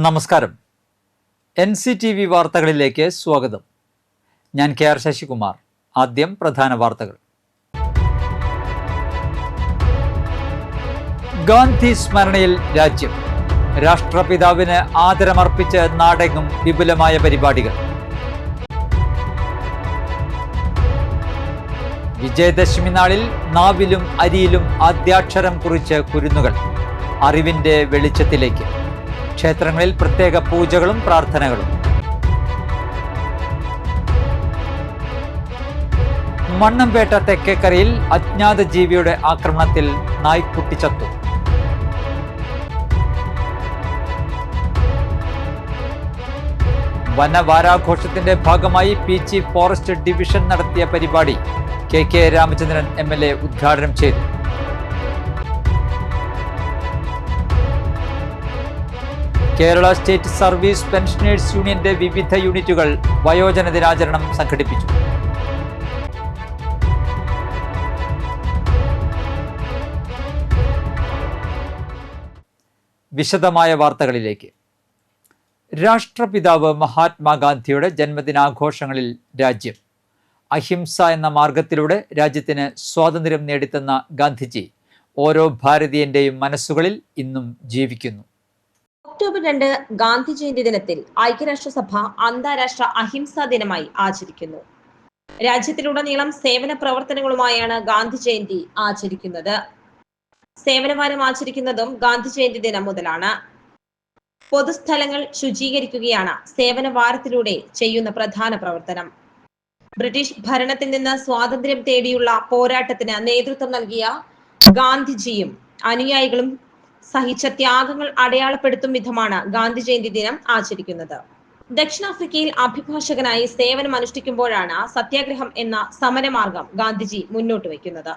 നമസ്കാരം. NCTV വാർത്തകളിലേക്ക് സ്വാഗതം. ഞാൻ KR ശശികുമാർ. ആദ്യം പ്രധാന വാർത്തകൾ. ഗാന്ധി സ്മരണയിൽ രാജ്യം. രാഷ്ട്രപിതാവിന് ആദരമർപ്പിച്ച് നാടെങ്ങും വിപുലമായ പരിപാടികൾ. വിജയദശമി നാളിൽ നാവിലും അരിയിലും ആദ്യാക്ഷരം കുറിച്ച് കുരുന്നുകൾ. അറിവിന്റെ വെളിച്ചത്തിലേക്ക്. ക്ഷേത്രങ്ങളിൽ പ്രത്യേക പൂജകളും പ്രാർത്ഥനകളും. മണ്ണമ്പേട്ട തെക്കേക്കരയിൽ അജ്ഞാത ജീവിയുടെ ആക്രമണത്തിൽ നായ്ക്കുട്ടി ചത്തു. വനവാരാഘോഷത്തിന്റെ ഭാഗമായി പീച്ചി ഫോറസ്റ്റ് ഡിവിഷൻ നടത്തിയ പരിപാടി KK രാമചന്ദ്രൻ MLA ഉദ്ഘാടനം ചെയ്തു. കേരള സ്റ്റേറ്റ് സർവീസ് പെൻഷനേഴ്സ് യൂണിയന്റെ വിവിധ യൂണിറ്റുകൾ വയോജന ദിനാചരണം സംഘടിപ്പിച്ചു. വിശദമായ വാർത്തകളിലേക്ക്. രാഷ്ട്രപിതാവ് മഹാത്മാഗാന്ധിയുടെ ജന്മദിനാഘോഷങ്ങളിൽ രാജ്യം. അഹിംസ എന്ന മാർഗത്തിലൂടെ രാജ്യത്തിന് സ്വാതന്ത്ര്യം നേടിത്തന്ന ഗാന്ധിജി ഓരോ ഭാരതീയന്റെയും മനസ്സുകളിൽ ഇന്നും ജീവിക്കുന്നു. ഒക്ടോബർ 2 ഗാന്ധി ജയന്തി ദിനത്തിൽ ഐക്യരാഷ്ട്രസഭ അന്താരാഷ്ട്ര അഹിംസാ ദിനമായി ആചരിക്കുന്നു. രാജ്യത്തിലുടനീളം സേവന പ്രവർത്തനങ്ങളുമായാണ് ഗാന്ധി ജയന്തി ആചരിക്കുന്നത്. സേവനവാരം ആചരിക്കുന്നതും ഗാന്ധി ജയന്തി ദിനം മുതലാണ്. പൊതുസ്ഥലങ്ങൾ ശുചീകരിക്കുകയാണ് സേവന വാരത്തിലൂടെ ചെയ്യുന്ന പ്രധാന പ്രവർത്തനം. ബ്രിട്ടീഷ് ഭരണത്തിൽ നിന്ന് സ്വാതന്ത്ര്യം തേടിയുള്ള പോരാട്ടത്തിന് നേതൃത്വം നൽകിയ ഗാന്ധിജിയും അനുയായികളും സഹിച്ച ത്യാഗങ്ങൾ അടയാളപ്പെടുത്തും വിധമാണ് ഗാന്ധി ജയന്തി ദിനം ആചരിക്കുന്നത്. ദക്ഷിണാഫ്രിക്കയിൽ അഭിഭാഷകനായി സേവനം അനുഷ്ഠിക്കുമ്പോഴാണ് സത്യാഗ്രഹം എന്ന സമരമാർഗം ഗാന്ധിജി മുന്നോട്ട് വയ്ക്കുന്നത്.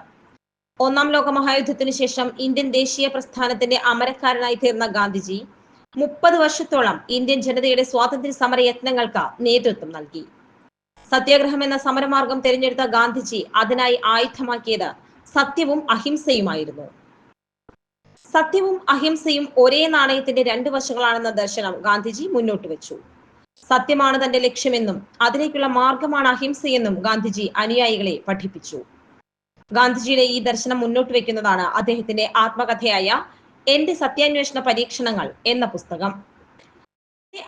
ഒന്നാം ലോക മഹായുദ്ധത്തിനു ശേഷം ഇന്ത്യൻ ദേശീയ പ്രസ്ഥാനത്തിന്റെ അമരക്കാരനായി തീർന്ന ഗാന്ധിജി 30 വർഷത്തോളം ഇന്ത്യൻ ജനതയുടെ സ്വാതന്ത്ര്യ സമര യത്നങ്ങൾക്ക് നേതൃത്വം നൽകി. സത്യാഗ്രഹം എന്ന സമരമാർഗം തിരഞ്ഞെടുത്ത ഗാന്ധിജി അതിനായി ആയുധമാക്കിയത് സത്യവും അഹിംസയുമായിരുന്നു. സത്യവും അഹിംസയും ഒരേ നാണയത്തിന്റെ 2 വശങ്ങളാണെന്ന ദർശനം ഗാന്ധിജി മുന്നോട്ട് വെച്ചു. സത്യമാണ് തന്റെ ലക്ഷ്യമെന്നും അതിലേക്കുള്ള മാർഗമാണ് അഹിംസയെന്നും ഗാന്ധിജി അനുയായികളെ പഠിപ്പിച്ചു. ഗാന്ധിജിയുടെ ഈ ദർശനം മുന്നോട്ട് വെക്കുന്നതാണ് അദ്ദേഹത്തിന്റെ ആത്മകഥയായ എന്റെ സത്യാന്വേഷണ പരീക്ഷണങ്ങൾ എന്ന പുസ്തകം.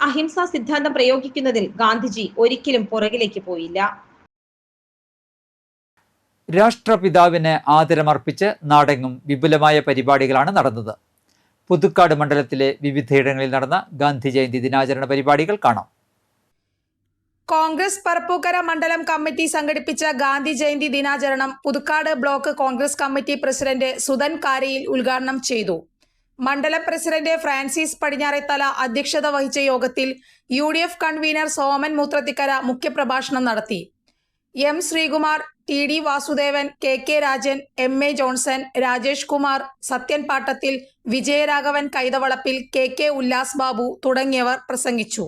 അഹിംസാ സിദ്ധാന്തം പ്രയോഗിക്കുന്നതിൽ ഗാന്ധിജി ഒരിക്കലും പുറകിലേക്ക് പോയില്ല. രാഷ്ട്രപിതാവിന് ആദരമർപ്പിച്ച് നാടെങ്ങും വിപുലമായ പരിപാടികളാണ് നടന്നത്. പുതുക്കാട് മണ്ഡലത്തിലെ വിവിധയിടങ്ങളിൽ നടന്ന ഗാന്ധി ജയന്തി ദിനാചരണ പരിപാടികൾ കാണാം. കോൺഗ്രസ് പറപ്പൂക്കര മണ്ഡലം കമ്മിറ്റി സംഘടിപ്പിച്ച ഗാന്ധി ജയന്തി ദിനാചരണം Puthukkad block Congress committee president Sudhan Karayil ഉദ്ഘാടനം ചെയ്തു. മണ്ഡലം പ്രസിഡന്റ് ഫ്രാൻസിസ് പടിഞ്ഞാറേത്തല അധ്യക്ഷത വഹിച്ച യോഗത്തിൽ UDF കൺവീനർ സോമൻ മൂത്രത്തിക്കര മുഖ്യപ്രഭാഷണം നടത്തി. M. Sreekumar, TD Vasudevan, KK Rajan, MA Johnson, Rajesh Kumar, Sathyan Pattathil, Vijayaraghavan Kaithavalappil, KK Ullas Babu തുടങ്ങിയവർ പ്രസംഗിച്ചു.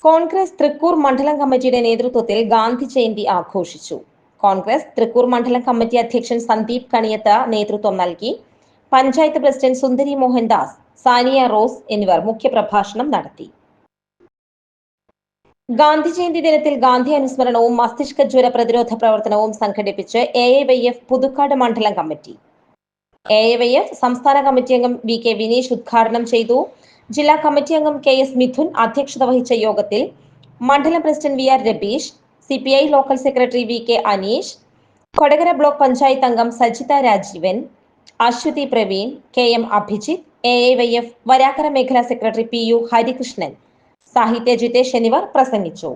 കോൺഗ്രസ് തൃക്കൂർ മണ്ഡലം കമ്മിറ്റിയുടെ നേതൃത്വത്തിൽ ഗാന്ധി ജയന്തി ആഘോഷിച്ചു. കോൺഗ്രസ് തൃക്കൂർ മണ്ഡലം കമ്മിറ്റി അധ്യക്ഷൻ സന്ദീപ് കണിയത്ത് നേതൃത്വം നൽകി. പഞ്ചായത്ത് പ്രസിഡന്റ് സുന്ദരി മോഹൻദാസ്, സാനിയ റോസ് എന്നിവർ മുഖ്യപ്രഭാഷണം നടത്തി. ഗാന്ധി ജയന്തി ദിനത്തിൽ ഗാന്ധി അനുസ്മരണവും മസ്തിഷ്ക ജ്വര പ്രതിരോധ പ്രവർത്തനവും സംഘടിപ്പിച്ച് AIYF പുതുക്കാട് മണ്ഡലം കമ്മിറ്റി. AIYF സംസ്ഥാന കമ്മിറ്റി അംഗം VK വിനീഷ് ഉദ്ഘാടനം ചെയ്തു. ജില്ലാ കമ്മിറ്റി അംഗം KS മിഥുൻ അധ്യക്ഷത വഹിച്ച യോഗത്തിൽ മണ്ഡലം president VR Rabeesh, CPI local secretary VK Aneesh, Kodakara block panchayat അംഗം സജിത രാജീവൻ, അശ്വതി പ്രവീൺ, KM അഭിജിത്ത്, AIYF വരാക്കര മേഖലാ സെക്രട്ടറി PU ഹരികൃഷ്ണൻ, സാഹിത്യ ജിതേഷ് എന്നിവർ പ്രസംഗിച്ചു.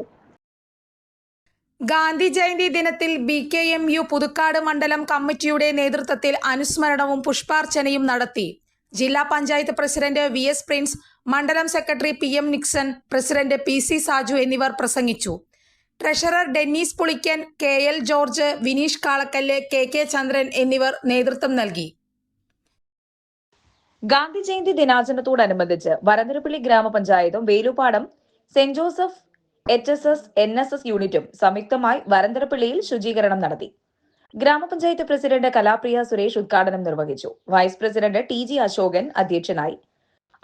ഗാന്ധി ജയന്തി ദിനത്തിൽ BKMU പുതുക്കാട് മണ്ഡലം കമ്മിറ്റിയുടെ നേതൃത്വത്തിൽ അനുസ്മരണവും പുഷ്പാർച്ചനയും നടത്തി. ജില്ലാ പഞ്ചായത്ത് പ്രസിഡന്റ് VS പ്രിൻസ്, മണ്ഡലം secretary PM Nixon, president PC Saju എന്നിവർ പ്രസംഗിച്ചു. Treasurer Dennis Pulikkan, KL George, Vineesh Kalakkallu, KK Chandran എന്നിവർ നേതൃത്വം നൽകി. ഗാന്ധി ജയന്തി ദിനാചരണത്തോടനുബന്ധിച്ച് വരന്തരപ്പള്ളി ഗ്രാമപഞ്ചായത്തും Velupadam saint Joseph HSS NSS യൂണിറ്റും സംയുക്തമായി വരന്തരപ്പള്ളിയിൽ ശുചീകരണം നടത്തി. ഗ്രാമപഞ്ചായത്ത് പ്രസിഡന്റ് കലാപ്രിയ സുരേഷ് ഉദ്ഘാടനം നിർവഹിച്ചു. വൈസ് പ്രസിഡന്റ് TG അശോകൻ അധ്യക്ഷനായി.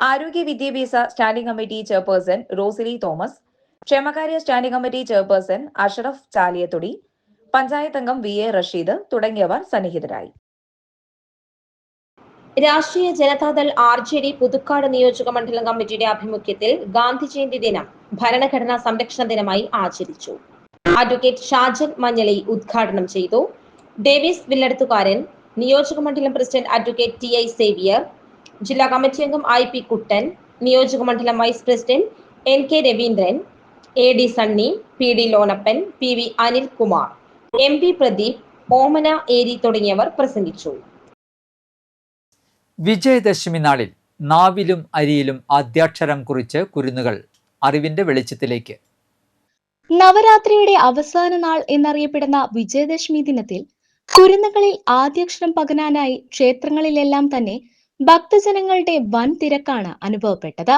ആരോഗ്യ വിദ്യാഭ്യാസ standing committee chairperson Rosily Thomas, ക്ഷേമകാര്യ standing committee chairperson Ashraf Chaliyathodi, panchayat അംഗം VA റഷീദ് തുടങ്ങിയവർ സന്നിഹിതരായി. രാഷ്ട്രീയ ജനതാദൾ RJD പുതുക്കാട് നിയോജക മണ്ഡലം കമ്മിറ്റിയുടെ ആഭിമുഖ്യത്തിൽ ഗാന്ധി ജയന്തി ദിനം ഭരണഘടനാ സംരക്ഷണ ദിനമായി ആചരിച്ചു. അഡ്വക്കേറ്റ് ഷാജൻ മഞ്ഞളി ഉദ്ഘാടനം ചെയ്തു. ഡേവിസ് വില്ലടത്തുകാരൻ, നിയോജക മണ്ഡലം പ്രസിഡന്റ് അഡ്വക്കേറ്റ് TI സേവിയർ, ജില്ലാ കമ്മിറ്റി അംഗം IP കുട്ടൻ, നിയോജക മണ്ഡലം vice president NK Raveendran, AD Sunny, PD Lonappan, PV Anilkumar, MP Pradeep, Omana Eri തുടങ്ങിയവർ പ്രസംഗിച്ചു. വിജയദശമി നാളിൽ നാവിലും അരിയിലും ആദ്യാക്ഷരം കുറിച്ച് കുരുന്നുകൾ അറിവിന്റെ വെളിച്ചത്തിലേക്ക്. നവരാത്രിയുടെ അവസാന നാൾ എന്നറിയപ്പെടുന്ന വിജയദശമി ദിനത്തിൽ കുരുന്നുകളിൽ ആദ്യാക്ഷരം പകരാനായി ക്ഷേത്രങ്ങളിലെല്ലാം തന്നെ ഭക്തജനങ്ങളുടെ വൻ തിരക്കാണ് അനുഭവപ്പെട്ടത്.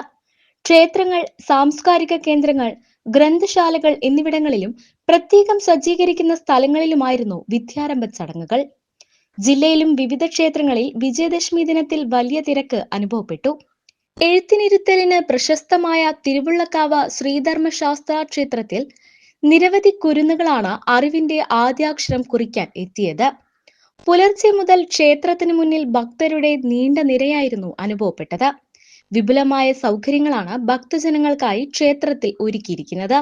ക്ഷേത്രങ്ങൾ, സാംസ്കാരിക കേന്ദ്രങ്ങൾ, ഗ്രന്ഥശാലകൾ എന്നിവിടങ്ങളിലും പ്രത്യേകം സജ്ജീകരിക്കുന്ന സ്ഥലങ്ങളിലുമായിരുന്നു വിദ്യാരംഭ ചടങ്ങുകൾ. ജില്ലയിലും വിവിധ ക്ഷേത്രങ്ങളിൽ വിജയദശമി ദിനത്തിൽ വലിയ തിരക്ക് അനുഭവപ്പെട്ടു. എഴുത്തിനിരുത്തലിന് പ്രശസ്തമായ തിരുവുള്ളക്കാവ് ശ്രീധർമ്മശാസ്ത്ര ക്ഷേത്രത്തിൽ നിരവധി കുരുന്നുകളാണ് അറിവിന്റെ ആദ്യാക്ഷരം കുറിക്കാൻ എത്തിയത്. പുലർച്ചെ മുതൽ ക്ഷേത്രത്തിന് മുന്നിൽ ഭക്തരുടെ നീണ്ട നിരയായിരുന്നു അനുഭവപ്പെട്ടത്. വിപുലമായ സൗകര്യങ്ങളാണ് ഭക്തജനങ്ങൾക്കായി ക്ഷേത്രത്തിൽ ഒരുക്കിയിരിക്കുന്നത്.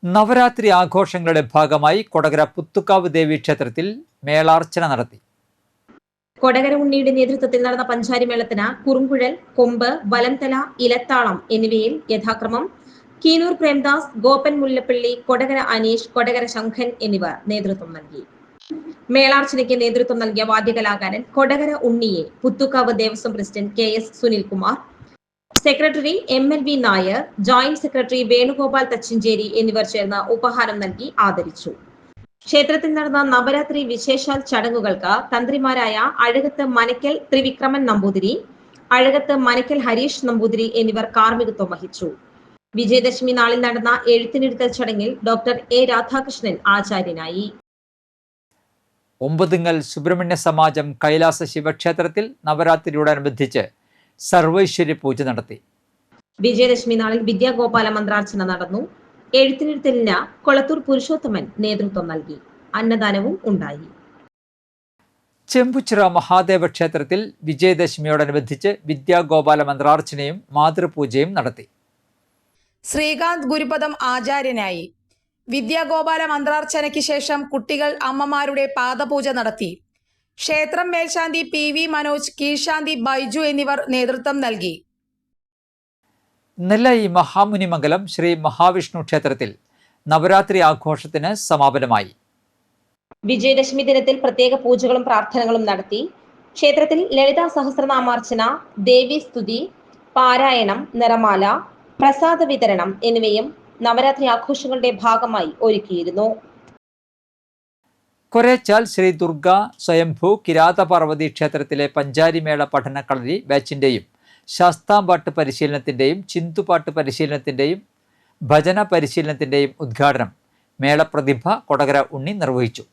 നവരാത്രി ആഘോഷങ്ങളുടെ ഭാഗമായി കൊടകര പുത്തുക്കാവ് ദേവി ക്ഷേത്രത്തിൽ മേളാർച്ചന നടത്തി. കൊടകര ഉണ്ണിയുടെ നേതൃത്വത്തിൽ നടന്ന പഞ്ചാരി മേളത്തിന് കുറുങ്കുഴൽ, കൊമ്പ്, വലംതല, ഇലത്താളം എന്നിവയിൽ യഥാക്രമം കീനൂർ പ്രേംദാസ്, ഗോപൻ മുല്ലപ്പള്ളി, കൊടകര അനീഷ്, കൊടകര ശംഖൻ എന്നിവർ നേതൃത്വം നൽകി. മേളാർച്ചനയ്ക്ക് നേതൃത്വം നൽകിയ വാദ്യകലാകാരൻ കൊടകര ഉണ്ണിയെ Puthukkavu Devaswom president KS Sunilkumar, secretary MLV Nair, joint secretary Venugopal Thachincheri എന്നിവർ ചേർന്ന് ഉപഹാരം നൽകി ആദരിച്ചു. ക്ഷേത്രത്തിൽ നടന്ന നവരാത്രി വിശേഷാൽ ചടങ്ങുകൾക്ക് തന്ത്രിമാരായ അഴകത്ത് മനക്കൽ ത്രിവിക്രമൻ നമ്പൂതിരി, അഴകത്ത് മനക്കൽ ഹരീഷ് നമ്പൂതിരി എന്നിവർ കാർമ്മികത്വം വഹിച്ചു. വിജയദശമി നാളിൽ നടന്ന എഴുത്തിനിരുത്തൽ ചടങ്ങിൽ ഡോക്ടർ A രാധാകൃഷ്ണൻ ആചാര്യനായി. ഒമ്പതുങ്ങൽ സുബ്രഹ്മണ്യ സമാജം കൈലാസ ശിവക്ഷേത്രത്തിൽ നവരാത്രിയോടനുബന്ധിച്ച് സർവൈശ്വര്യ പൂജ നടത്തി. വിജയദശമി നാളിൽ വിദ്യാഗോപാല മന്ത്രാർച്ചന നടന്നു. എഴുത്തിനിരുത്തലിന് കൊളത്തൂർ പുരുഷോത്തമൻ നേതൃത്വം നൽകി. അന്നദാനവും ഉണ്ടായി. ചെമ്പുച്ചിറ മഹാദേവ ക്ഷേത്രത്തിൽ വിജയദശമിയോടനുബന്ധിച്ച് വിദ്യാഗോപാല മന്ത്രാർച്ചനയും മാതൃപൂജയും നടത്തി. ശ്രീകാന്ത് ഗുരുപദം ആചാര്യനായി. വിദ്യാഗോപാല മന്ത്രാർച്ചനയ്ക്ക് ശേഷം കുട്ടികൾ അമ്മമാരുടെ പാദപൂജ നടത്തി. ക്ഷേത്രം മേൽശാന്തി PV മനോജ്, കീഴ്ശാന്തി ബൈജു എന്നിവർ നേതൃത്വം നൽകി. നെല്ലയി മഹാമുനിമംഗലം ശ്രീ മഹാവിഷ്ണു ക്ഷേത്രത്തിൽ നവരാത്രി ആഘോഷത്തിന് സമാപനമായി. വിജയദശമി ദിനത്തിൽ പ്രത്യേക പൂജകളും പ്രാർത്ഥനകളും നടത്തി. ക്ഷേത്രത്തിൽ ലളിതാ സഹസ്രനാമാർച്ചന, ദേവീസ്തുതി, പാരായണം, നിറമാല, പ്രസാദ വിതരണം എന്നിവയും നവരാത്രി ആഘോഷങ്ങളുടെ ഭാഗമായി ഒരുക്കിയിരുന്നു. കൊരേച്ചാൽ ശ്രീ ദുർഗ സ്വയംഭൂ കിരാതപാർവതി ക്ഷേത്രത്തിലെ പഞ്ചാരിമേള പഠനക്കളരി ബാച്ചിൻ്റെയും ശാസ്താംപാട്ട് പരിശീലനത്തിൻ്റെയും ചിന്തുപാട്ട് പരിശീലനത്തിൻ്റെയും ഭജന പരിശീലനത്തിൻ്റെയും ഉദ്ഘാടനം മേളപ്രതിഭ കൊടകര ഉണ്ണി നിർവഹിച്ചു.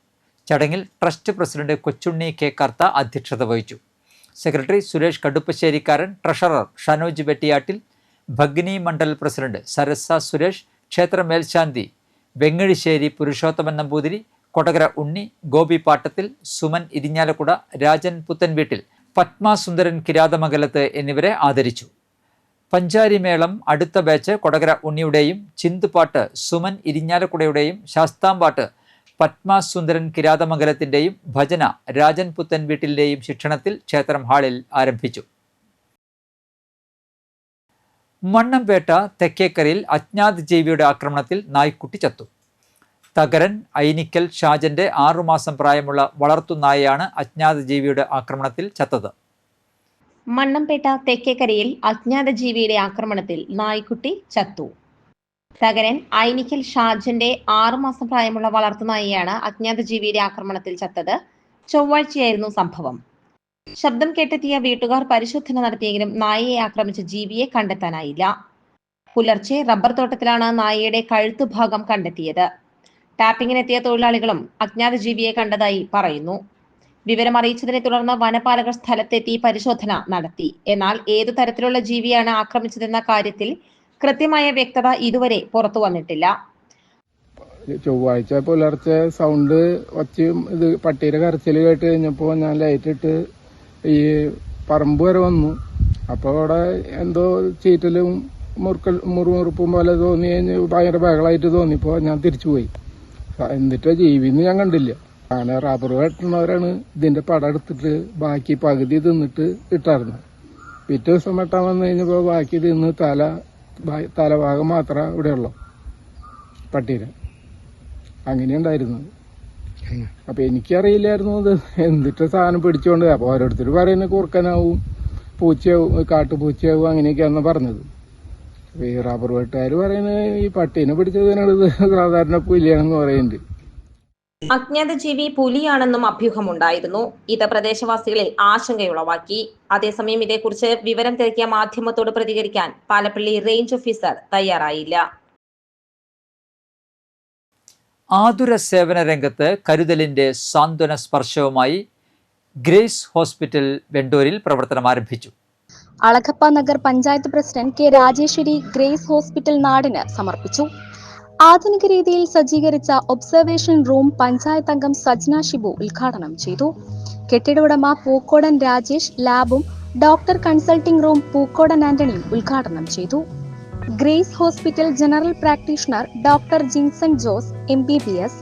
ചടങ്ങിൽ trust president Kochunni K Kartha അധ്യക്ഷത വഹിച്ചു. Secretary Suresh Kaduppasserikkaran, treasurer Shanoj Vettiyattil, Bhagini Mandal president Sarasa Suresh, ക്ഷേത്ര മേൽശാന്തി വെങ്ങഴിശ്ശേരി പുരുഷോത്തമൻ നമ്പൂതിരി, കൊടകര ഉണ്ണി, ഗോപി പാട്ടത്തിൽ, സുമൻ ഇരിഞ്ഞാലക്കുട, രാജൻ പുത്തൻവീട്ടിൽ, പത്മസുന്ദരൻ കിരാതമംഗലത്ത് എന്നിവരെ ആദരിച്ചു. പഞ്ചാരിമേളം അടുത്ത ബാച്ച് കൊടകര ഉണ്ണിയുടെയും ചിന്തുപാട്ട് സുമൻ ഇരിഞ്ഞാലക്കുടയുടെയും ശാസ്താംപാട്ട് പത്മസുന്ദരൻ കിരാതമംഗലത്തിൻ്റെയും ഭജന രാജൻ പുത്തൻവീട്ടിൻ്റെയും ശിക്ഷണത്തിൽ ക്ഷേത്രം ഹാളിൽ ആരംഭിച്ചു. മണ്ണമ്പേട്ട തെക്കേക്കരയിൽ അജ്ഞാത ജീവിയുടെ ആക്രമണത്തിൽ നായ്ക്കുട്ടി ചത്തു. തകരൻ ഐനിക്കൽ ഷാജന്റെ 6 മാസം പ്രായമുള്ള വളർത്തുനായയാണ് അജ്ഞാത ജീവിയുടെ ആക്രമണത്തിൽ ചത്തത്. മണ്ണമ്പേട്ട തെക്കേക്കരയിൽ അജ്ഞാത ജീവിയുടെ ആക്രമണത്തിൽ നായ്ക്കുട്ടി ചത്തു. തകരൻ ഐനിക്കൽ ഷാജന്റെ 6 മാസം പ്രായമുള്ള വളർത്തുനായയാണ് അജ്ഞാത ജീവിയുടെ ആക്രമണത്തിൽ ചത്തത്. ചൊവ്വാഴ്ചയായിരുന്നു സംഭവം. ശബ്ദം കേട്ടെത്തിയ വീട്ടുകാർ പരിശോധന നടത്തിയെങ്കിലും നായയെ ആക്രമിച്ച ജീവിയെ കണ്ടെത്താനായില്ല. പുലർച്ചെ റബ്ബർ തോട്ടത്തിലാണ് നായയുടെ കഴുത്തുഭാഗം കണ്ടെത്തിയത്. ടാപ്പിങ്ങിനെത്തിയ തൊഴിലാളികളും അജ്ഞാത ജീവിയെ കണ്ടതായി പറയുന്നു. വിവരം അറിയിച്ചതിനെ തുടർന്ന് വനപാലകർ സ്ഥലത്തെത്തി പരിശോധന നടത്തി. എന്നാൽ ഏതു തരത്തിലുള്ള ജീവിയാണ് ആക്രമിച്ചതെന്ന കാര്യത്തിൽ കൃത്യമായ വ്യക്തത ഇതുവരെ പുറത്തു വന്നിട്ടില്ല. ചൊവ്വാഴ്ച പുലർച്ചെ സൗണ്ട് ഒച്ചയും ഇത് പട്ടിയുടെ കരച്ചിൽ കേട്ട് കഴിഞ്ഞപ്പോൾ ഞാൻ ലൈറ്റിട്ട് ഈ പറമ്പ് വരെ വന്നു. അപ്പോൾ അവിടെ എന്തോ ചീറ്റലും മുറുമുറുപ്പും പോലെ തോന്നി, ഭയങ്കര ബഹളമായിട്ട് തോന്നിയപ്പോൾ ഞാൻ തിരിച്ചുപോയി. എന്നിട്ട് ജീവിന്ന് ഞാൻ കണ്ടില്ല. അങ്ങനെ റബ്ബർ വെട്ടുന്നവരാണ് ഇതിന്റെ പടം എടുത്തിട്ട് ബാക്കി പകുതി തിന്നിട്ട് ഇട്ടായിരുന്നു. പിറ്റേ ദിവസം വെട്ടാൻ വന്നു കഴിഞ്ഞപ്പോൾ ബാക്കി തിന്ന് തലഭാഗം മാത്രമേ ഇവിടെ ഉള്ളൂ പട്ടീനെ. അങ്ങനെയുണ്ടായിരുന്നു. അപ്പൊ എനിക്കറിയില്ലായിരുന്നു ഇത് എന്നിട്ട് സാധനം പിടിച്ചോണ്ട്. അപ്പൊ ഓരോരുത്തർ പറയുന്നത് കുറുക്കനാവും, പൂച്ചയാവും, കാട്ടുപൂച്ചയാവും, അങ്ങനെയൊക്കെയാണെന്ന് പറഞ്ഞത്. ഈ റബ്ബർ വെട്ടുകാർ പറയുന്നത് ഈ പട്ടീനെ പിടിച്ചതിനാണ് ഇത് സാധാരണ പുലിയാണെന്ന് പറയുന്നുണ്ട്. അജ്ഞാത ജീവി പുലിയാണെന്നും അഭ്യൂഹമുണ്ടായിരുന്നു. ഇത് പ്രദേശവാസികളിൽ ആശങ്കയുളവാക്കി. അതേസമയം ഇതേക്കുറിച്ച് വിവരം തിരക്കിയ മാധ്യമത്തോട് പ്രതികരിക്കാൻ പാലപ്പള്ളി റേഞ്ച് ഓഫീസർ തയ്യാറായില്ല. ആതുര സേവന രംഗത്ത് കരുതലിന്റെ സാന്ത്വന സ്പർശവുമായി ഗ്രേസ് ഹോസ്പിറ്റൽ വെണ്ടൂരിൽ പ്രവർത്തനം ആരംഭിച്ചു. Alagappa Nagar panchayat president K Rajeshwari Grace hospital നാടിന് സമർപ്പിച്ചു. ആധുനിക രീതിയിൽ സജ്ജീകരിച്ച ഒബ്സർവേഷൻ റൂം പഞ്ചായത്ത് അംഗം സജ്ന ഷിബു ഉദ്ഘാടനം ചെയ്തു. കെട്ടിട ഉടമ പൂക്കോടൻ രാജേഷ് ലാബും ഡോക്ടർ കൺസൾട്ടിംഗ് റൂം പൂക്കോടൻ ആന്റണിയും ഉദ്ഘാടനം ചെയ്തു. Grace hospital general practitioner doctor Jinson Jose MBBS,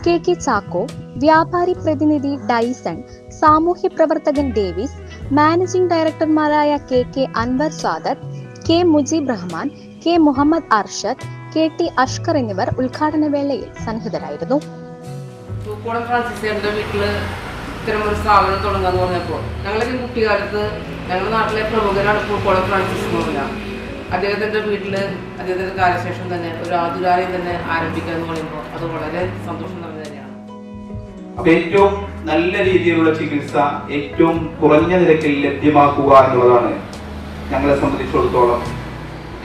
KK Chacko, വ്യാപാരി പ്രതിനിധി ഡൈസൺ, സാമൂഹ്യ പ്രവർത്തകൻ ഡേവിസ്, മാനേജിംഗ് ഡയറക്ടർമാരായ KK Anwar Sadath, K Mujeeb Rahman, K Muhammad Arshad, KT Ashkar എന്നിവർ ഉദ്ഘാടന വേളയിൽ സന്നിഹിതരായിരുന്നു. പൂക്കോടൻ ഫ്രാൻസിസിന്റെ വീട്ടില് ഇത്തരമൊരു സ്ഥാപനം തുടങ്ങാന്ന് പറഞ്ഞപ്പോൾ ഞങ്ങളൊക്കെ കുട്ടിക്കാലത്ത് ഞങ്ങളുടെ നാട്ടിലെ പ്രമുഖരാണ് പൂക്കോടൻ ഫ്രാൻസിസ് എന്ന് പറഞ്ഞാൽ. അദ്ദേഹത്തിന്റെ വീട്ടില് അദ്ദേഹത്തിന്റെ കാലശേഷം തന്നെ ഒരു ആതുരാലയം തന്നെ ആരംഭിക്കുക എന്ന് പറയുമ്പോൾ അത് വളരെ സന്തോഷം നിറഞ്ഞത് തന്നെയാണ്. ഏറ്റവും നല്ല രീതിയിലുള്ള ചികിത്സ ഏറ്റവും കുറഞ്ഞ നിരക്കിൽ ലഭ്യമാക്കുക എന്നുള്ളതാണ് ഞങ്ങളെ സംബന്ധിച്ചിടത്തോളം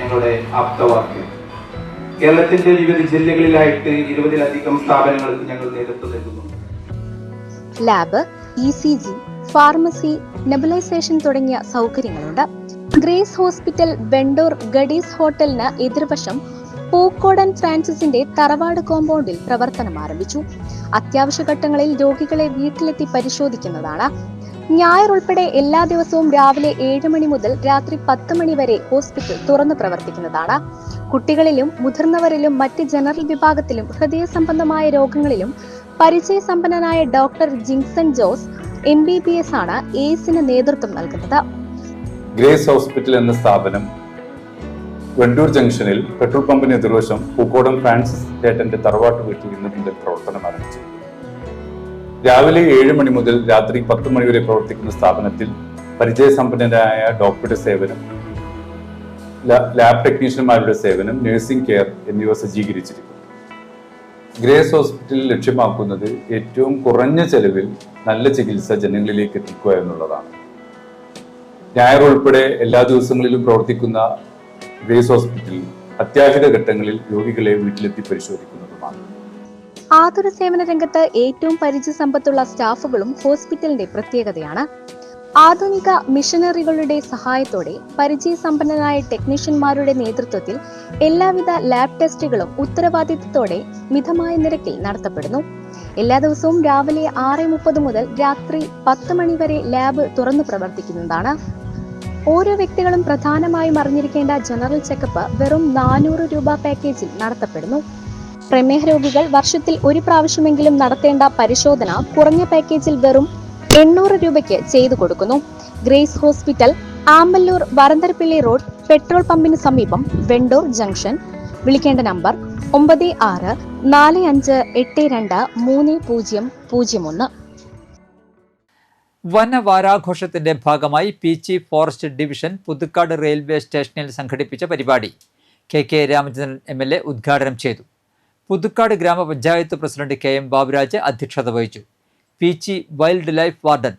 ഞങ്ങളുടെ ആപ്തവാക്യം. കേരളത്തിന്റെ വിവിധ ജില്ലകളിലായിട്ട് 20-ലധികം സ്ഥാപനങ്ങൾക്ക് ഞങ്ങൾ നേതൃത്വം നൽകുന്നു. ലാബ്, ECG, ഫാർമസി, നെബുലൈസേഷൻ തുടങ്ങിയ സൗകര്യങ്ങളുണ്ട്. ഗ്രേസ് ഹോസ്പിറ്റൽ വെണ്ടൂർ ഗഡീസ് ഹോട്ടലിന് എതിർവശം പൂക്കോടൻ ഫ്രാൻസിസിന്റെ തറവാട് കോമ്പൗണ്ടിൽ പ്രവർത്തനം ആരംഭിച്ചു. അത്യാവശ്യ ഘട്ടങ്ങളിൽ രോഗികളെ വീട്ടിലെത്തി പരിശോധിക്കുന്നതാണ്. ഞായർ ഉൾപ്പെടെ എല്ലാ ദിവസവും രാവിലെ 7 മണി മുതൽ രാത്രി 10 മണി വരെ ഹോസ്പിറ്റൽ തുറന്നു പ്രവർത്തിക്കുന്നതാണ്. കുട്ടികളിലും മുതിർന്നവരിലും മറ്റ് ജനറൽ വിഭാഗത്തിലും ഹൃദയ സംബന്ധമായ രോഗങ്ങളിലും പരിചയസമ്പന്നനായ ഡോക്ടർ ജിൻസൺ ജോസ് MBBS ആണ് എയ്സിന് നേതൃത്വം നൽകുന്നത്. ഗ്രേസ് ഹോസ്പിറ്റൽ എന്ന സ്ഥാപനം വെണ്ടൂർ ജംഗ്ഷനിൽ പെട്രോൾ പമ്പിന് എതിർവശം പൂക്കോടൻ ഫ്രാൻസിസ് ചേട്ടന്റെ തറവാട്ട് വീട്ടിൽ ഇന്ന് മുതൽ പ്രവർത്തനം ആരംഭിച്ചു. രാവിലെ 7 മണി മുതൽ രാത്രി 10 മണി വരെ പ്രവർത്തിക്കുന്ന സ്ഥാപനത്തിൽ പരിചയസമ്പന്നരായ ഡോക്ടറുടെ സേവനം, ലാബ് ടെക്നീഷ്യന്മാരുടെ സേവനം, നഴ്സിംഗ് കെയർ എന്നിവ സജ്ജീകരിച്ചിരിക്കുന്നു. ഗ്രേസ് ഹോസ്പിറ്റലിൽ ലക്ഷ്യമാക്കുന്നത് ഏറ്റവും കുറഞ്ഞ ചെലവിൽ നല്ല ചികിത്സ ജനങ്ങളിലേക്ക് എത്തിക്കുക എന്നുള്ളതാണ്. ഞായർ ഉൾപ്പെടെ എല്ലാ ദിവസങ്ങളിലും പ്രവർത്തിക്കുന്ന ഗ്രേസ് ഹോസ്പിറ്റലിൽ അത്യാഹിത ഘട്ടങ്ങളിൽ രോഗികളെ വീട്ടിലെത്തി പരിശോധിക്കുന്നതുമാണ്. ആതുര സേവന രംഗത്ത് ഏറ്റവും പരിചയസമ്പത്തുള്ള സ്റ്റാഫുകളും ഹോസ്പിറ്റലിന്റെ പ്രത്യേകതയാണ്. ആധുനിക മിഷനറികളുടെ സഹായത്തോടെ പരിചയസമ്പന്നരായ ടെക്നീഷ്യന്മാരുടെ നേതൃത്വത്തിൽ എല്ലാവിധ ലാബ് ടെസ്റ്റുകളും ഉത്തരവാദിത്തത്തോടെ മിതമായ നിരക്കിൽ നടത്തപ്പെടുന്നു. എല്ലാ ദിവസവും രാവിലെ 6:30 മുതൽ രാത്രി 10 മണി വരെ ലാബ് തുറന്നു പ്രവർത്തിക്കുന്നതാണ്. ഓരോ വ്യക്തികളും പ്രധാനമായും അറിഞ്ഞിരിക്കേണ്ട ജനറൽ ചെക്കപ്പ് വെറും 400 രൂപ പാക്കേജിൽ നടത്തപ്പെടുന്നു. പ്രമേഹ രോഗികൾ വർഷത്തിൽ 1 പ്രാവശ്യമെങ്കിലും നടത്തേണ്ട പരിശോധന കുറഞ്ഞ പാക്കേജിൽ വെറും 800 രൂപയ്ക്ക് ചെയ്തു കൊടുക്കുന്നു. Grace hospital, Amballur Varantharappilly road, petrol പമ്പിന് സമീപം, വെണ്ടൂർ ജംഗ്ഷൻ. വിളിക്കേണ്ട നമ്പർ 9645823001. വനവാരാഘോഷത്തിന്റെ ഭാഗമായി Peechi forest division Puthukkad railway സ്റ്റേഷനിൽ സംഘടിപ്പിച്ച പരിപാടി KK രാമചന്ദ്രൻ MLA ഉദ്ഘാടനം ചെയ്തു. പുതുക്കാട് ഗ്രാമപഞ്ചായത്ത് പ്രസിഡന്റ് KM ബാബുരാജ് അധ്യക്ഷത വഹിച്ചു. Peechi wildlife warden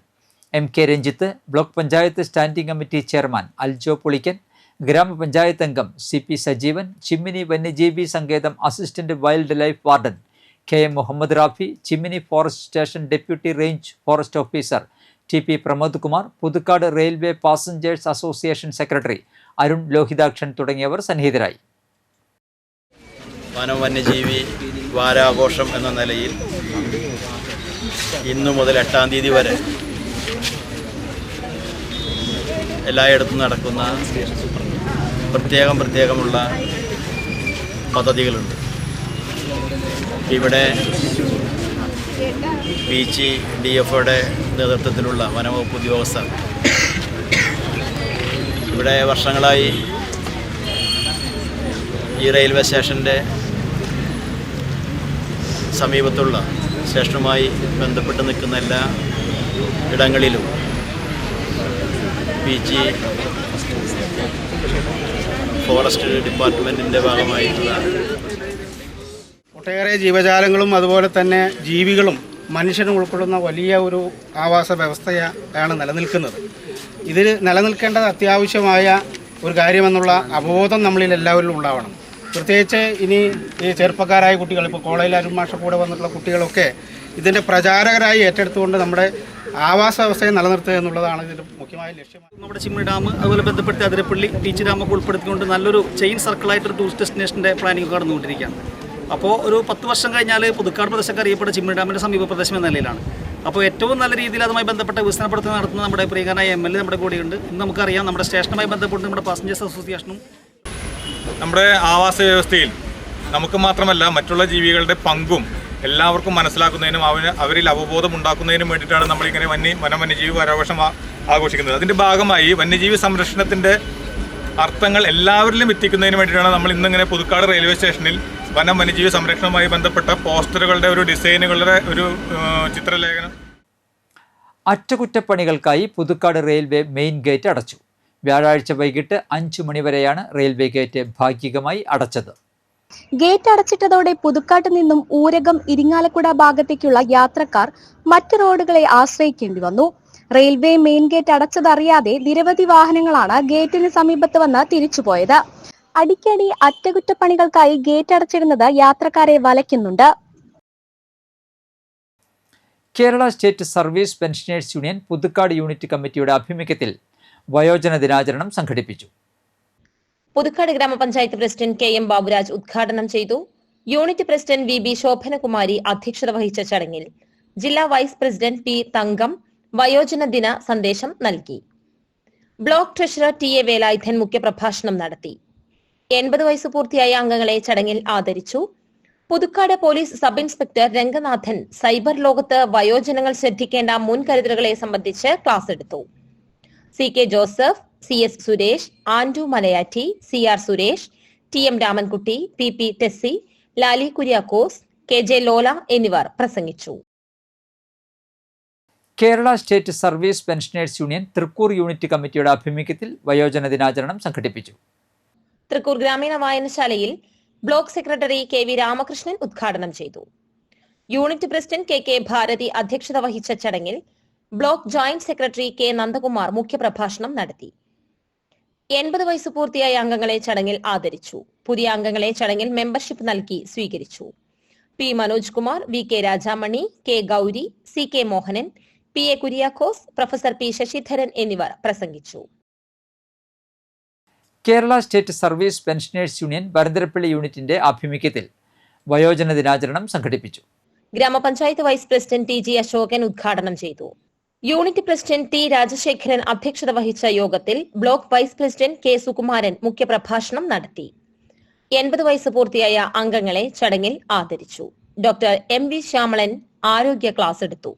MK Ranjith, block panchayat standing committee chairman Aljo Pulikkan, ഗ്രാമപഞ്ചായത്ത് അംഗം CP സജീവൻ, ചിമ്മിനി വന്യജീവി സങ്കേതം assistant wildlife warden KM Muhammad Rafi, Chimmini forest station deputy range forest officer TP Pramod Kumar, Puthukkad railway passengers association secretary Arun Lohithakshan തുടങ്ങിയവർ സന്നിഹിതരായി. വന്യജീവി വാരാഘോഷം എന്ന നിലയിൽ ഇന്നു മുതൽ 8-ാം തീയതി വരെ എല്ലായിടത്തും നടക്കുന്ന പ്രത്യേകമുള്ള പദ്ധതികളുണ്ട്. ഇവിടെ DFOയുടെ നേതൃത്വത്തിലുള്ള വനംവകുപ്പ് ഉദ്യോഗസ്ഥർ ഇവിടെ വർഷങ്ങളായി ഈ റെയിൽവേ സ്റ്റേഷൻ്റെ സമീപത്തുള്ള സ്റ്റേഷനുമായി ബന്ധപ്പെട്ട് നിൽക്കുന്ന എല്ലാ ഇടങ്ങളിലും ഫോറസ്റ്റ് ഡിപ്പാർട്ട്മെൻറ്റിൻ്റെ ഭാഗമായിട്ടുള്ള ഒട്ടേറെ ജീവജാലങ്ങളും അതുപോലെ തന്നെ ജീവികളും മനുഷ്യനും ഉൾക്കൊള്ളുന്ന വലിയ ഒരു ആവാസ വ്യവസ്ഥയാണ് നിലനിൽക്കുന്നത്. ഇതിൽ നിലനിൽക്കേണ്ടത് അത്യാവശ്യമായ ഒരു കാര്യമെന്നുള്ള അവബോധം നമ്മളിൽ എല്ലാവരിലും ഉണ്ടാവണം. പ്രത്യേകിച്ച് ഇനി ഈ ചെറുപ്പക്കാരായ കുട്ടികൾ, ഇപ്പോൾ കോളേജിൽ അരുൺമാഷ കൂടെ വന്നിട്ടുള്ള കുട്ടികളൊക്കെ ഇതിൻ്റെ പ്രചാരകരായി ഏറ്റെടുത്തുകൊണ്ട് നമ്മുടെ ആവാസ വ്യവസ്ഥയെ നിലനിർത്തുക എന്നുള്ളതാണ് ഇതിൻ്റെ മുഖ്യമായ ലക്ഷ്യം. നമ്മുടെ ചിമ്മിണി ഡാം അതുപോലെ ബന്ധപ്പെടുത്തി അതിരപ്പള്ളി ടീച്ചി ഡാമൊക്കെ ഉൾപ്പെടുത്തിക്കൊണ്ട് നല്ലൊരു ചെയിൻ സർക്കിളായിട്ടൊരു ടൂറിസ്റ്റ് ഡെസ്റ്റിനേഷൻ്റെ പ്ലാനിംഗ് ഒക്കെ നടന്നുകൊണ്ടിരിക്കുകയാണ്. അപ്പോൾ ഒരു 10 വർഷം കഴിഞ്ഞാൽ പുതുക്കാട് പ്രദേശമൊക്കെ അറിയപ്പെട്ട ചിമ്മിണി ഡാമിൻ്റെ സമീപ പ്രദേശം എന്ന നിലയിലാണ്. അപ്പോൾ ഏറ്റവും നല്ല രീതിയിൽ അതുമായി ബന്ധപ്പെട്ട വികസന പ്രവർത്തനം നടത്തുന്ന നമ്മുടെ പ്രിയങ്കരനായ MLA നമ്മുടെ കൂടെയുണ്ട്. ഇന്ന് നമുക്കറിയാം നമ്മുടെ സ്റ്റേഷനുമായി ബന്ധപ്പെട്ട് നമ്മുടെ പാസഞ്ചേഴ്സ് അസോസിയേഷനും നമ്മുടെ ആവാസ വ്യവസ്ഥയിൽ നമുക്ക് മാത്രമല്ല മറ്റുള്ള ജീവികളുടെ പങ്കും എല്ലാവർക്കും മനസ്സിലാക്കുന്നതിനും അവരിൽ അവബോധം ഉണ്ടാക്കുന്നതിനും വേണ്ടിയിട്ടാണ് നമ്മളിങ്ങനെ വന്യജീവി വാരാഘോഷം ആഘോഷിക്കുന്നത്. അതിൻ്റെ ഭാഗമായി വന്യജീവി സംരക്ഷണത്തിൻ്റെ അർത്ഥങ്ങൾ എല്ലാവരിലും എത്തിക്കുന്നതിന് വേണ്ടിയിട്ടാണ് നമ്മൾ ഇന്നിങ്ങനെ പുതുക്കാട് റെയിൽവേ സ്റ്റേഷനിൽ വന്യജീവി സംരക്ഷണവുമായി ബന്ധപ്പെട്ട പോസ്റ്ററുകളുടെ ഒരു ഡിസൈനുകളുടെ ഒരു ചിത്രലേഖനം. അറ്റകുറ്റപ്പണികൾക്കായി പുതുക്കാട് റെയിൽവേ മെയിൻ ഗേറ്റ് അടച്ചു. വ്യാഴാഴ്ച വൈകിട്ട് 5 മണിവരെയാണ് റെയിൽവേ ഗേറ്റ് ഭാഗികമായി അടച്ചത്. ഗേറ്റ് അടച്ചിട്ടതോടെ പുതുക്കാട്ട് നിന്നും ഊരകം ഇരിങ്ങാലക്കുട ഭാഗത്തേക്കുള്ള യാത്രക്കാർ മറ്റ് റോഡുകളെ ആശ്രയിക്കേണ്ടി വന്നു. റെയിൽവേ മെയിൻ ഗേറ്റ് അടച്ചതറിയാതെ നിരവധി വാഹനങ്ങളാണ് ഗേറ്റിന് സമീപത്ത് വന്ന് തിരിച്ചുപോയത്. അടിക്കടി അറ്റകുറ്റപ്പണികൾക്കായി ഗേറ്റ് അടച്ചിടുന്നത് യാത്രക്കാരെ വലയ്ക്കുന്നുണ്ട്. Kerala state service pensioners union Puthukkad unit കമ്മിറ്റിയുടെ ആഭിമുഖ്യത്തിൽ വയോജന ദിനാചരണം സംഘടിപ്പിച്ചു. പുതുക്കാട് ഗ്രാമപഞ്ചായത്ത് പ്രസിഡന്റ് KM ബാബുരാജ് ഉദ്ഘാടനം ചെയ്തു. യൂണിറ്റ് പ്രസിഡന്റ് VB ശോഭനകുമാരി അധ്യക്ഷത വഹിച്ച ചടങ്ങിൽ ജില്ലാ വൈസ് പ്രസിഡന്റ് P തങ്കം വയോജന ദിന സന്ദേശം നൽകി. ബ്ലോക്ക് ട്രഷറർ TA വേലായുധൻ മുഖ്യപ്രഭാഷണം നടത്തി. 80 വയസ്സ് പൂർത്തിയായ അംഗങ്ങളെ ചടങ്ങിൽ ആദരിച്ചു. Puthukkad police sub inspector Ranganathan cyber ലോകത്ത് വയോജനങ്ങൾ ശ്രദ്ധിക്കേണ്ട മുൻകരുതലുകളെ സംബന്ധിച്ച് ക്ലാസ് എടുത്തു. CK Joseph, CS Suresh, Andu Malayatti, CR Suresh, TM Ramankutty, PP Tessy, Lali Kuriakose, KJ Lola എന്നിവർ പ്രസംഗിച്ചു. Kerala state service pensioners union Thrikkur unit കമ്മിറ്റിയുടെ ആഭിമുഖ്യത്തിൽ വയോജന ദിനാചരണം സംഘടിപ്പിച്ചു. തൃക്കൂർ ഗ്രാമീണ വായനശാലയിൽ ബ്ലോക്ക് സെക്രട്ടറി KV രാമകൃഷ്ണൻ ഉദ്ഘാടനം ചെയ്തു. യൂണിറ്റ് പ്രസിഡന്റ് KK ഭാരതി അധ്യക്ഷത വഹിച്ച ചടങ്ങിൽ block joint secretary K Nandakumar മുഖ്യപ്രഭാഷണം നടത്തി. 80 വയസ്സ് പൂർത്തിയായ അംഗങ്ങളെ ചടങ്ങിൽ ആദരിച്ചു. പുതിയ അംഗങ്ങളെ ചടങ്ങിൽ മെമ്പർഷിപ്പ് നൽകി സ്വീകരിച്ചു. P Manoj Kumar, VK Rajamani, K Gauri, CK Mohanan, PA Kuriakose, professor P Sasidharan എന്നിവർ പ്രസംഗിച്ചു. Kerala state service pensioners union Varantharappilly യൂണിറ്റിന്റെ ആഭിമുഖ്യത്തിൽ വയോജന ദിനാചരണം സംഘടിപ്പിച്ചു. ഗ്രാമപഞ്ചായത്ത് വൈസ് പ്രസിഡന്റ് TG അശോകൻ ഉദ്ഘാടനം ചെയ്തു. യൂണിറ്റ് പ്രസിഡന്റ് T രാജശേഖരൻ അധ്യക്ഷത വഹിച്ച യോഗത്തിൽ block vice president K Sukumaran മുഖ്യപ്രഭാഷണം നടത്തി. 80 വയസ്സ് പൂർത്തിയായ അംഗങ്ങളെ ചടങ്ങിൽ ആദരിച്ചു. ഡോക്ടർ MV ശ്യാമളൻ ആരോഗ്യ ക്ലാസ് എടുത്തു.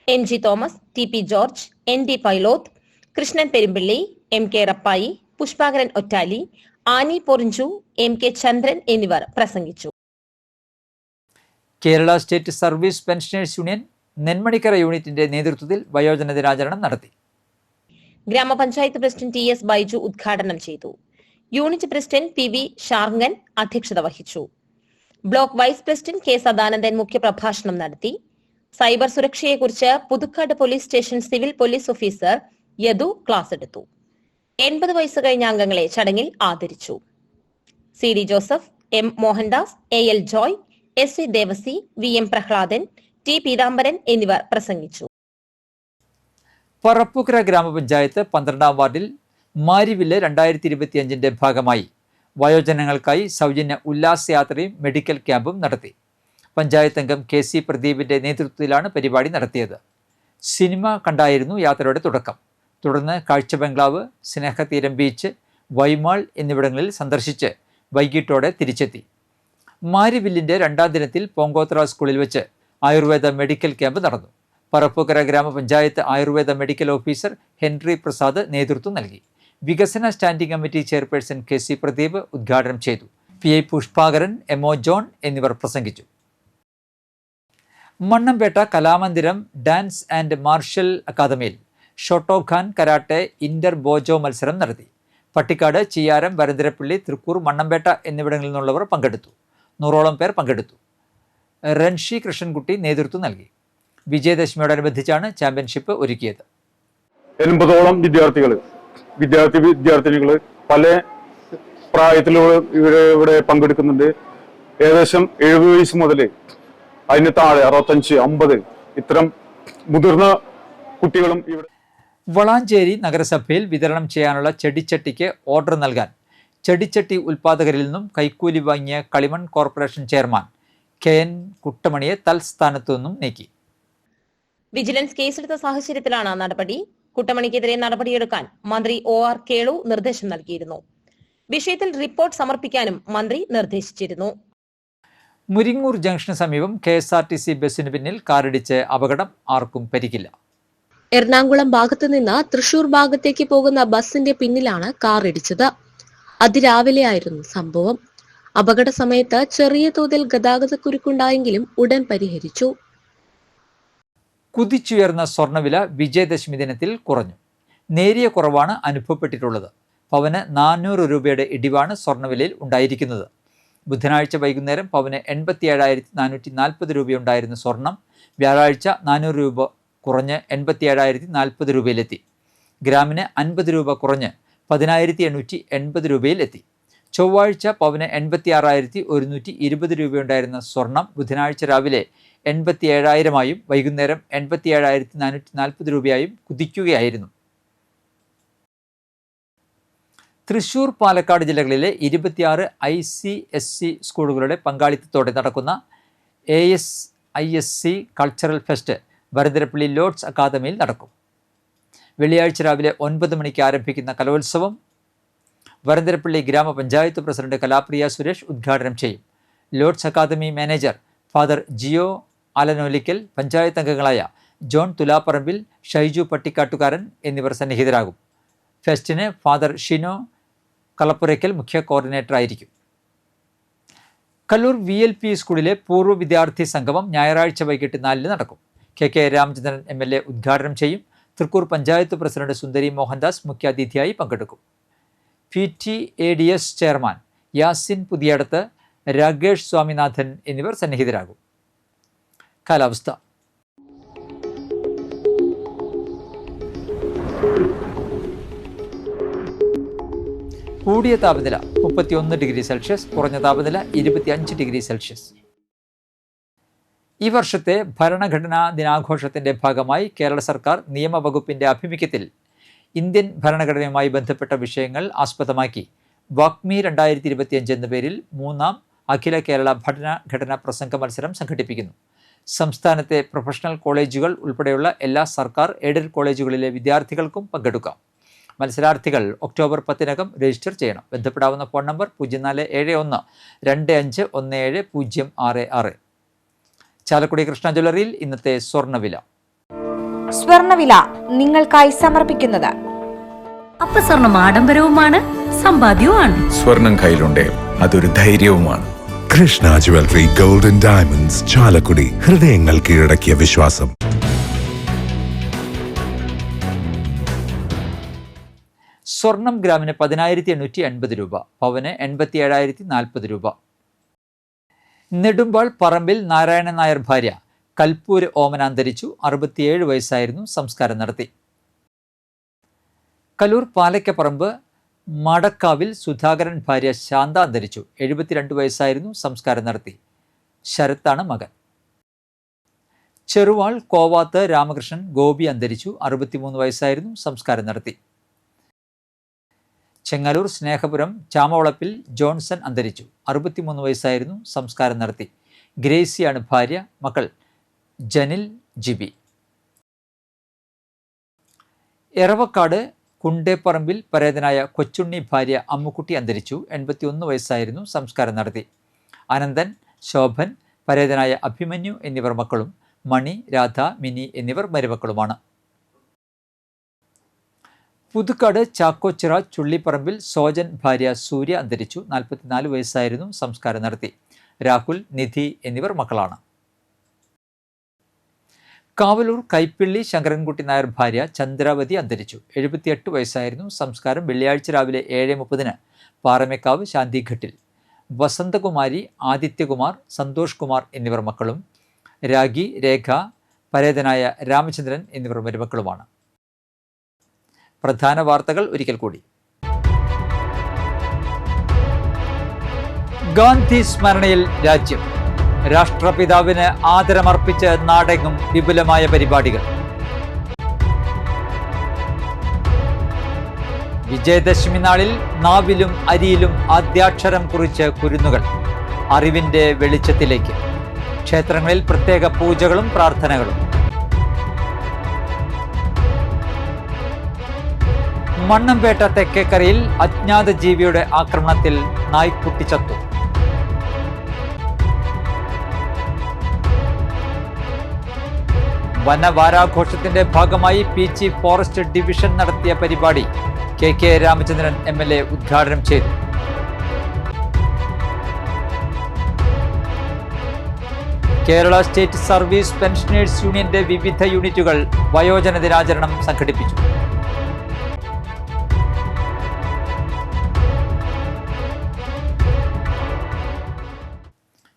NG Thomas, TP George, ND Pailoth, Krishnan Perumpilly, MK Rappai, Pushpakaran Ottali, Annie Porinju, MK Chandran എന്നിവർ പ്രസംഗിച്ചു. Kerala state service pensioners union Nenmanikkara യൂണിറ്റിന്റെ നേതൃത്വത്തിൽ വയോജന ദിനാചരണം നടത്തി. ഗ്രാമപഞ്ചായത്ത് പ്രസിഡന്റ് TS ബൈജു ഉദ്ഘാടനം ചെയ്തു. യൂണിറ്റ് പ്രസിഡന്റ് PV ഷാർങ്ങൻ അധ്യക്ഷത വഹിച്ചു. Block vice president K Sadanandan മുഖ്യപ്രഭാഷണം നടത്തി. സൈബർ സുരക്ഷയെക്കുറിച്ച് Puthukkad police station civil police officer Yadu class എടുത്തു. 80 വയസ്സ് കഴിഞ്ഞ അംഗങ്ങളെ ചടങ്ങിൽ ആദരിച്ചു. CD Joseph, M Mohandas, AL Joy, S Devassy, VM Prahladan, T Peethambaran എന്നിവർ പ്രസംഗിച്ചു. പറപ്പൂക്കര ഗ്രാമപഞ്ചായത്ത് 12ാം വാർഡിൽ മാരിവില്ല് 2025ന്റെ ഭാഗമായി വയോജനങ്ങൾക്കായി സൗജന്യ ഉല്ലാസയാത്രയും മെഡിക്കൽ ക്യാമ്പും നടത്തി. പഞ്ചായത്ത് അംഗം KC പ്രദീപിന്റെ നേതൃത്വത്തിലാണ് പരിപാടി നടത്തിയത്. സിനിമ കണ്ടായിരുന്നു യാത്രയുടെ തുടക്കം. തുടർന്ന് കാഴ്ച ബംഗ്ലാവ്, സ്നേഹതീരം ബീച്ച്, വൈമാൾ എന്നിവിടങ്ങളിൽ സന്ദർശിച്ച് വൈകിട്ടോടെ തിരിച്ചെത്തി. മാരിവില്ലിന്റെ 2ാം ദിനത്തിൽ പോങ്കോത്ര സ്കൂളിൽ വെച്ച് ആയുർവേദ മെഡിക്കൽ ക്യാമ്പ് നടന്നു. പറപ്പൂക്കര ഗ്രാമപഞ്ചായത്ത് Ayurveda medical officer Henry Prasad നേതൃത്വം നൽകി. വികസന standing committee chairperson KC Pradeep ഉദ്ഘാടനം ചെയ്തു. PI പുഷ്പാകരൻ, MO ജോൺ എന്നിവർ പ്രസംഗിച്ചു. Mannampetta Kalamandiram dance and marshal അക്കാദമിയിൽ ഷോട്ടോഖാൻ കരാട്ടെ ഇന്റർ ബോജോ മത്സരം നടത്തി. പട്ടിക്കാട്, ചിയാരം, വരന്തരപ്പള്ളി, തൃക്കൂർ, മണ്ണമ്പേട്ട എന്നിവിടങ്ങളിൽ നിന്നുള്ളവർ പങ്കെടുത്തു. 100ഓളം പേർ പങ്കെടുത്തു. റൺഷി കൃഷ്ണൻകുട്ടി നേതൃത്വം നൽകി. വിജയദശമിയോടനുബന്ധിച്ചാണ് ചാമ്പ്യൻഷിപ്പ് ഒരുക്കിയത്. 80ഓളം വിദ്യാർത്ഥിനികൾ പല പ്രായത്തിലുള്ള ഇവിടെ പങ്കെടുക്കുന്നുണ്ട്. ഏകദേശം 70 വയസ്സ് മുതൽ അതിന് താഴെ 65, 50 ഇത്തരം മുതിർന്ന കുട്ടികളും ഇവിടെ. വളാഞ്ചേരി നഗരസഭയിൽ വിതരണം ചെയ്യാനുള്ള ചെടിച്ചട്ടിക്ക് ഓർഡർ നൽകാൻ ചെടിച്ചട്ടി ഉൽപ്പാദകരിൽ നിന്നും കൈക്കൂലി വാങ്ങിയ കളിമൺ കോർപ്പറേഷൻ ചെയർമാൻ KN കുട്ടമണിയെ തൽസ്ഥാനത്തു നിന്നും നീക്കി. വിജിലൻസ് കേസെടുത്ത സാഹചര്യത്തിലാണ് നടപടി. കുട്ടമണിക്കെതിരെ നടപടിയെടുക്കാൻ മന്ത്രി OR കേളു നിർദ്ദേശം നൽകിയിരുന്നു. വിഷയത്തിൽ റിപ്പോർട്ട് സമർപ്പിക്കാനും മന്ത്രി നിർദ്ദേശിച്ചിരുന്നു. മുരിങ്ങൂർ ജംഗ്ഷന് സമീപം KSRTC ബസിന് പിന്നിൽ കാറിടിച്ച് അപകടം, ആർക്കും പരിക്കില്ല. എറണാകുളം ഭാഗത്തു നിന്ന് തൃശൂർ ഭാഗത്തേക്ക് പോകുന്ന ബസിന്റെ പിന്നിലാണ് കാർ ഇടിച്ചത്. അതിരാവിലെയായിരുന്നു സംഭവം. അപകട സമയത്ത് ചെറിയ തോതിൽ ഗതാഗതക്കുരുക്കുണ്ടായെങ്കിലും ഉടൻ പരിഹരിച്ചു. കുതിച്ചുയർന്ന സ്വർണ്ണവില വിജയദശമി ദിനത്തിൽ കുറഞ്ഞു. നേരിയ കുറവാണ് അനുഭവപ്പെട്ടിട്ടുള്ളത്. പവന് 400 രൂപയുടെ ഇടിവാണ് സ്വർണ്ണവിലയിൽ ഉണ്ടായിരിക്കുന്നത്. ബുധനാഴ്ച വൈകുന്നേരം പവന് 87,440 രൂപയുണ്ടായിരുന്ന സ്വർണം വ്യാഴാഴ്ച 400 രൂപ കുറഞ്ഞ് 87,040 രൂപയിലെത്തി. ഗ്രാമിന് 50 രൂപ കുറഞ്ഞ് 10,880 രൂപയിലെത്തി. ചൊവ്വാഴ്ച പവന് 86,120 രൂപയുണ്ടായിരുന്ന സ്വർണം ബുധനാഴ്ച രാവിലെ 87,000ആയും വൈകുന്നേരം 87,440 രൂപയായും കുതിക്കുകയായിരുന്നു. തൃശൂർ, പാലക്കാട് ജില്ലകളിലെ 26 ICSC സ്കൂളുകളുടെ പങ്കാളിത്തത്തോടെ നടക്കുന്ന ASISC cultural fest Varantharappilly Lord's അക്കാദമിയിൽ നടക്കും. വെള്ളിയാഴ്ച രാവിലെ 9 മണിക്ക് ആരംഭിക്കുന്ന കലോത്സവം വരന്തരപ്പള്ളി ഗ്രാമപഞ്ചായത്ത് പ്രസിഡന്റ് കലാപ്രിയ സുരേഷ് ഉദ്ഘാടനം ചെയ്യും. Lords academy manager father Jio Alanolickal, panchayat അംഗങ്ങളായ ജോൺ തുലാപ്പറമ്പിൽ, ഷൈജു പട്ടിക്കാട്ടുകാരൻ എന്നിവർ സന്നിഹിതരാകും. ഫെസ്റ്റിന് ഫാദർ ഷിനോ കളപ്പുരയ്ക്കൽ മുഖ്യ കോർഡിനേറ്റർ ആയിരിക്കും. കല്ലൂർ VLP സ്കൂളിലെ പൂർവ്വ വിദ്യാർത്ഥി സംഗമം ഞായറാഴ്ച വൈകിട്ട് 4 നടക്കും. KK രാമചന്ദ്രൻ MLA ഉദ്ഘാടനം ചെയ്യും. തൃക്കൂർ പഞ്ചായത്ത് പ്രസിഡന്റ് സുന്ദരി മോഹൻദാസ് മുഖ്യാതിഥിയായി പങ്കെടുക്കും. PTADS ചെയർമാൻ യാസിൻ പുതിയടത്ത്, രാകേഷ് സ്വാമിനാഥൻ എന്നിവർ സന്നിഹിതരാകും. കാലാവസ്ഥ. കൂടിയ താപനില 31 ഡിഗ്രി സെൽഷ്യസ്, കുറഞ്ഞ താപനില 25 ഡിഗ്രി സെൽഷ്യസ്. ഈ വർഷത്തെ ഭരണഘടനാ ദിനാഘോഷത്തിന്റെ ഭാഗമായി കേരള സർക്കാർ നിയമവകുപ്പിന്റെ ആഭിമുഖ്യത്തിൽ ഇന്ത്യൻ ഭരണഘടനയുമായി ബന്ധപ്പെട്ട വിഷയങ്ങൾ ആസ്പദമാക്കി വാഗ്മി 2025 എന്ന പേരിൽ 3ാം അഖില കേരള ഭരണഘടനാ പ്രസംഗ മത്സരം സംഘടിപ്പിക്കുന്നു. സംസ്ഥാനത്തെ പ്രൊഫഷണൽ കോളേജുകൾ ഉൾപ്പെടെയുള്ള എല്ലാ സർക്കാർ എയ്ഡഡ് കോളേജുകളിലെ വിദ്യാർത്ഥികൾക്കും പങ്കെടുക്കാം. മത്സരാർത്ഥികൾ ഒക്ടോബർ 10 രജിസ്റ്റർ ചെയ്യണം. ബന്ധപ്പെടാവുന്ന ഫോൺ നമ്പർ 047125176066. ചാലക്കുടി കൃഷ്ണ ജ്വല്ലറിയിൽ ഇന്നത്തെ സ്വർണ്ണവില. സ്വർണ്ണവില നിങ്ങൾക്കായി സമർപ്പിക്കുന്നത് അപ്പസ്വർണം ആഡംബരവുമാണ്, സമ്പാദ്യവുമാണ്. സ്വർണം കയ്യിലുണ്ടേ അതൊരു ധൈര്യവുമാണ്. Krishna jewellery, golden diamonds, Chalakudy. ഹൃദയങ്ങൾ കീഴടക്കിയ വിശ്വാസം. സ്വർണം ഗ്രാമിന് 10,880 രൂപ, പവന് 87,040 രൂപ. നെടുമ്പാൾ പറമ്പിൽ നാരായണൻ നായർ ഭാര്യ കൽപ്പൂര് ഓമന അന്തരിച്ചു. 67 വയസ്സായിരുന്നു. സംസ്കാരം നടത്തി. കലൂർ പാലക്കപ്പറമ്പ് മടക്കാവിൽ സുധാകരൻ ഭാര്യ ശാന്ത അന്തരിച്ചു. 72 വയസ്സായിരുന്നു. സംസ്കാരം നടത്തി. ശരത്താണ് മകൻ. ചെറുവാൾ കോവാത്ത് രാമകൃഷ്ണൻ ഗോപി അന്തരിച്ചു. 63 വയസ്സായിരുന്നു. സംസ്കാരം നടത്തി. ചെങ്ങലൂർ സ്നേഹപുരം ചാമവളപ്പിൽ ജോൺസൺ അന്തരിച്ചു. 63 വയസ്സായിരുന്നു. സംസ്കാരം നടത്തി. ഗ്രേസിയാണ് ഭാര്യ. മക്കൾ ജനിൽ, ജിബി. എറവക്കാട് കുണ്ടേപ്പറമ്പിൽ പരേതനായ കൊച്ചുണ്ണി ഭാര്യ അമ്മുക്കുട്ടി അന്തരിച്ചു. 81 വയസ്സായിരുന്നു. സംസ്കാരം നടത്തി. അനന്തൻ, ശോഭൻ, പരേതനായ അഭിമന്യു എന്നിവർ മക്കളും മണി, രാധ, മിനി എന്നിവർ മരുമക്കളുമാണ്. പുതുക്കാട് ചാക്കോച്ചിറ ചുള്ളിപ്പറമ്പിൽ സോജൻ ഭാര്യ സൂര്യ അന്തരിച്ചു. 44 വയസ്സായിരുന്നു. സംസ്കാരം നടത്തി. രാഹുൽ, നിധി എന്നിവർ മക്കളാണ്. കാവലൂർ കൈപ്പിള്ളി ശങ്കരൻകുട്ടി നായർ ഭാര്യ ചന്ദ്രാവതി അന്തരിച്ചു. 78 വയസ്സായിരുന്നു. സംസ്കാരം വെള്ളിയാഴ്ച രാവിലെ 7:30 പാറമേക്കാവ് ശാന്തിഘട്ടിൽ. വസന്തകുമാരി, ആദിത്യകുമാർ, സന്തോഷ് കുമാർ എന്നിവർ മക്കളും രാഗി, രേഖ, പരേതനായ രാമചന്ദ്രൻ എന്നിവർ മരുമക്കളുമാണ്. പ്രധാന വാർത്തകൾ ഒരിക്കൽ കൂടി. ഗാന്ധി സ്മരണയിൽ രാജ്യം. രാഷ്ട്രപിതാവിന് ആദരമർപ്പിച്ച് നാടെങ്ങും വിപുലമായ പരിപാടികൾ. വിജയദശമി നാളിൽ നാവിലും അരിയിലും ആദ്യാക്ഷരം കുറിച്ച് കുരുന്നുകൾ. അറിവിന്റെ വെളിച്ചത്തിലേക്ക്. ക്ഷേത്രങ്ങളിൽ പ്രത്യേക പൂജകളും പ്രാർത്ഥനകളും. മണ്ണമ്പേട്ട തെക്കേക്കരയിൽ അജ്ഞാത ജീവിയുടെ ആക്രമണത്തിൽ നായ്ക്കുട്ടി ചത്തു. വനവാരാഘോഷത്തിന്റെ ഭാഗമായി പീച്ചി ഫോറസ്റ്റ് ഡിവിഷൻ നടത്തിയ പരിപാടി കെ രാമചന്ദ്രൻ MLA ഉദ്ഘാടനം ചെയ്തു. കേരള സ്റ്റേറ്റ് സർവീസ് പെൻഷനേഴ്സ് യൂണിയന്റെ വിവിധ യൂണിറ്റുകൾ വയോജന ദിനാചരണം സംഘടിപ്പിച്ചു.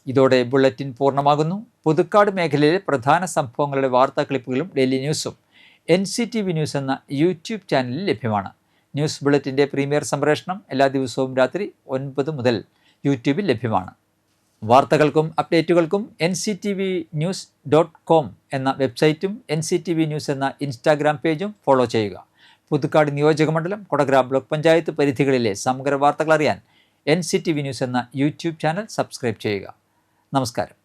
ഇതോടെ ബുള്ളറ്റിൻ പൂർണ്ണമാകുന്നു. പുതുക്കാട് മേഖലയിലെ പ്രധാന സംഭവങ്ങളുടെ വാർത്താ ക്ലിപ്പുകളും ഡെയിലി ന്യൂസും NCTV ന്യൂസ് എന്ന യൂട്യൂബ് ചാനലിൽ ലഭ്യമാണ്. ന്യൂസ് ബുള്ളറ്റിൻ്റെ പ്രീമിയർ സംപ്രേഷണം എല്ലാ ദിവസവും രാത്രി 9 മുതൽ യൂട്യൂബിൽ ലഭ്യമാണ്. വാർത്തകൾക്കും അപ്ഡേറ്റുകൾക്കും nctvnews.com എന്ന വെബ്സൈറ്റും NCTV ന്യൂസ് എന്ന ഇൻസ്റ്റാഗ്രാം പേജും ഫോളോ ചെയ്യുക. പുതുക്കാട് നിയോജകമണ്ഡലം, കൊടകര ബ്ലോക്ക് പഞ്ചായത്ത് പരിധികളിലെ സമഗ്ര വാർത്തകൾ അറിയാൻ NCTV ന്യൂസ് എന്ന യൂട്യൂബ് ചാനൽ സബ്സ്ക്രൈബ് ചെയ്യുക. നമസ്കാരം.